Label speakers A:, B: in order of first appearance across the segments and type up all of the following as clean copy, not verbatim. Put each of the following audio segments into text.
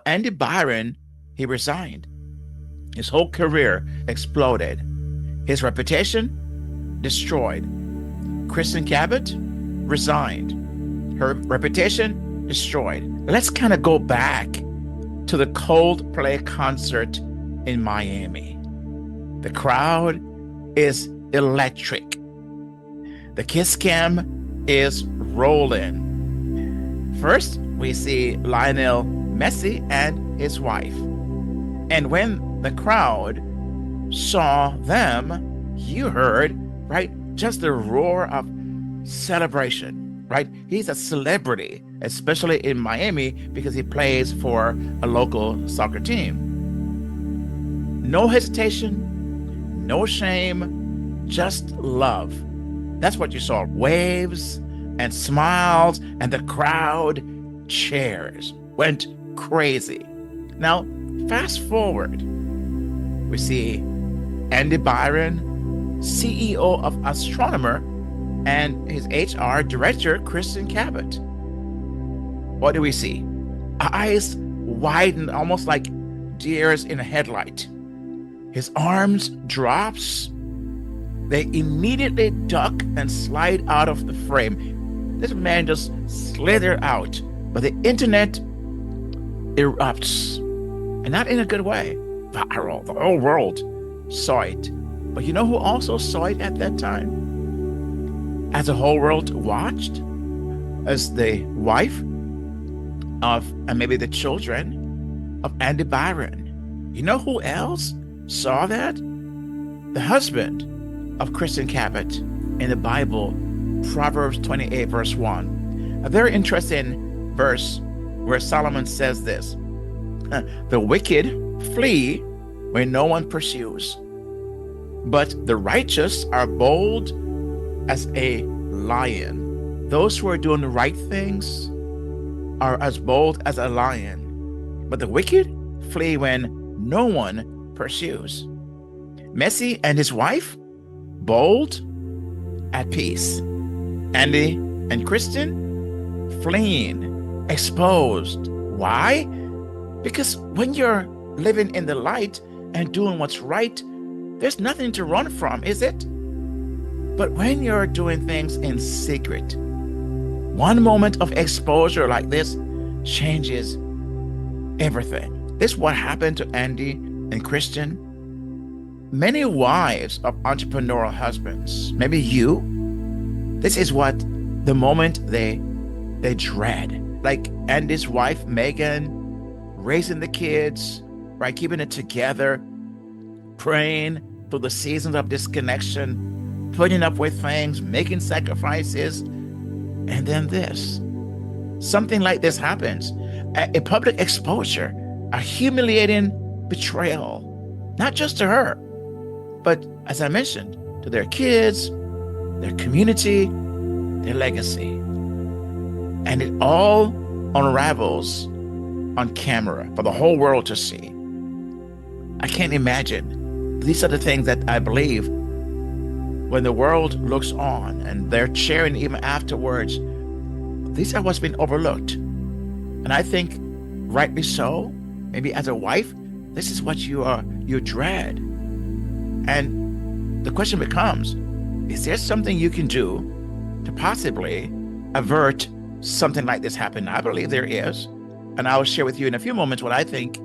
A: Andy Byron, he resigned. His whole career exploded. His reputation destroyed. Kristen Cabot resigned. Her reputation destroyed. Let's kind of go back to the Coldplay concert in Miami. The crowd is electric. The kiss cam is rolling. First, we see Lionel Messi and his wife. And when the crowd saw them, you heard, right, just the roar of celebration, right? He's a celebrity, especially in Miami, because he plays for a local soccer team. No hesitation, no shame, just love. That's what you saw. Waves and smiles, and the crowd cheers. Went crazy. Now, fast forward. We see Andy Byron, CEO of Astronomer, and his HR director, Kristen Cabot. What do we see? Eyes widen, almost like deers in a headlight. His arms drops. They immediately duck and slide out of the frame. This man just slithered out. But the internet erupts. And not in a good way. Viral. The whole world saw it. But you know who also saw it at that time? As the whole world watched, as the wife of, and maybe the children of Andy Byron. You know who else saw that? The husband of Kristen Cabot in the Bible, Proverbs 28, verse 1. A very interesting verse where Solomon says this: the wicked flee when no one pursues, but the righteous are bold as a lion. Those who are doing the right things are as bold as a lion, but the wicked flee when no one pursues. Messi and his wife, bold, at peace. Andy and Kristen, fleeing, exposed. Why? Because when you're living in the light and doing what's right, there's nothing to run from, is it? But when you're doing things in secret, one moment of exposure like this changes everything. This is what happened to Andy and Kristen. Many wives of entrepreneurial husbands, maybe you, this is what the moment they dread. Like Andy's wife, Megan, raising the kids, right, keeping it together, praying through the seasons of disconnection, putting up with things, making sacrifices, and then this. Something like this happens. A public exposure, a humiliating betrayal, not just to her, but as I mentioned, to their kids, their community, their legacy. And it all unravels on camera for the whole world to see. I can't imagine. These are the things that I believe when the world looks on and they're cheering even afterwards, these are what's been overlooked. And I think rightly so, maybe as a wife, this is what you dread. And the question becomes, is there something you can do to possibly avert something like this happening? I believe there is. And I will share with you in a few moments what I think,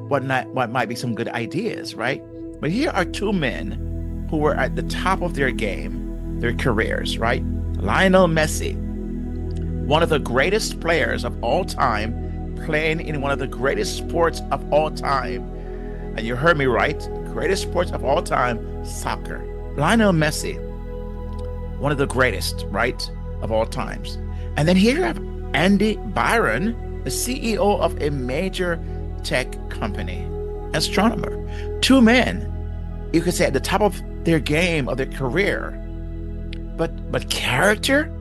A: what might be some good ideas, right? But here are two men who were at the top of their game, their careers, right? Lionel Messi, one of the greatest players of all time, playing in one of the greatest sports of all time. And you heard me right, greatest sports of all time, soccer. Lionel Messi, one of the greatest, right, of all times. And then here you have Andy Byron, the CEO of a major tech company, astronomer. Two men, you could say, at the top of their game, of their career. But character,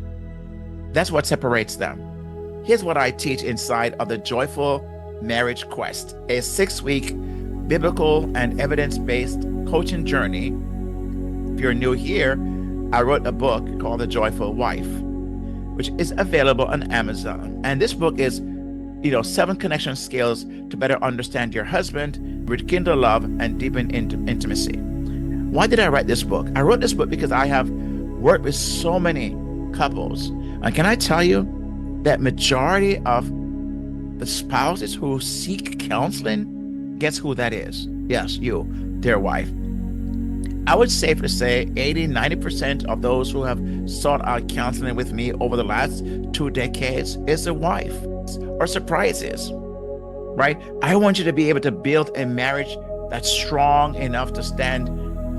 A: that's what separates them. Here's what I teach inside of the Joyful Marriage Quest, a 6-week biblical and evidence-based coaching journey. If you're new here, I wrote a book called The Joyful Wife, which is available on Amazon. And this book is 7 connection skills to better understand your husband, rekindle love, and deepen intimacy. Why did I write this book? I wrote this book because I have worked with so many couples. And can I tell you that majority of the spouses who seek counseling, guess who that is? Yes, you, dear wife. I would safely say 80-90% of those who have sought out counseling with me over the last 2 decades is a wife, or surprises, right? I want you to be able to build a marriage that's strong enough to stand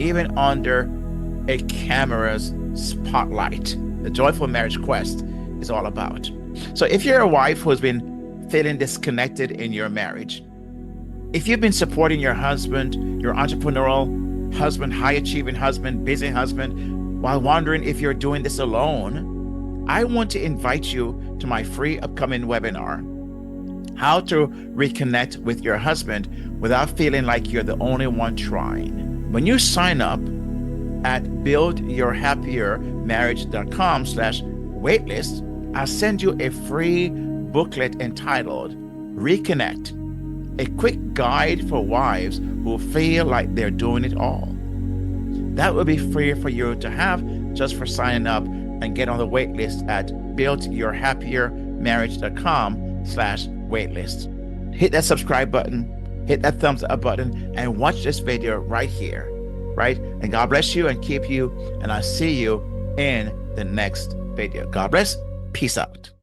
A: even under a camera's spotlight. The Joyful Marriage Quest is all about. So if you're a wife who's been feeling disconnected in your marriage, if you've been supporting your husband, your entrepreneurial husband, high-achieving husband, busy husband, while wondering if you're doing this alone, I want to invite you to my free upcoming webinar, How to Reconnect with Your Husband Without Feeling Like You're the Only One Trying. When you sign up at buildyourhappiermarriage.com/waitlist, I'll send you a free booklet entitled Reconnect, a quick guide for wives who feel like they're doing it all. That will be free for you to have just for signing up and get on the wait list at buildyourhappiermarriage.com/waitlist. Hit that subscribe button, hit that thumbs up button, and watch this video right here, right? And God bless you and keep you, and I'll see you in the next video. God bless. Peace out.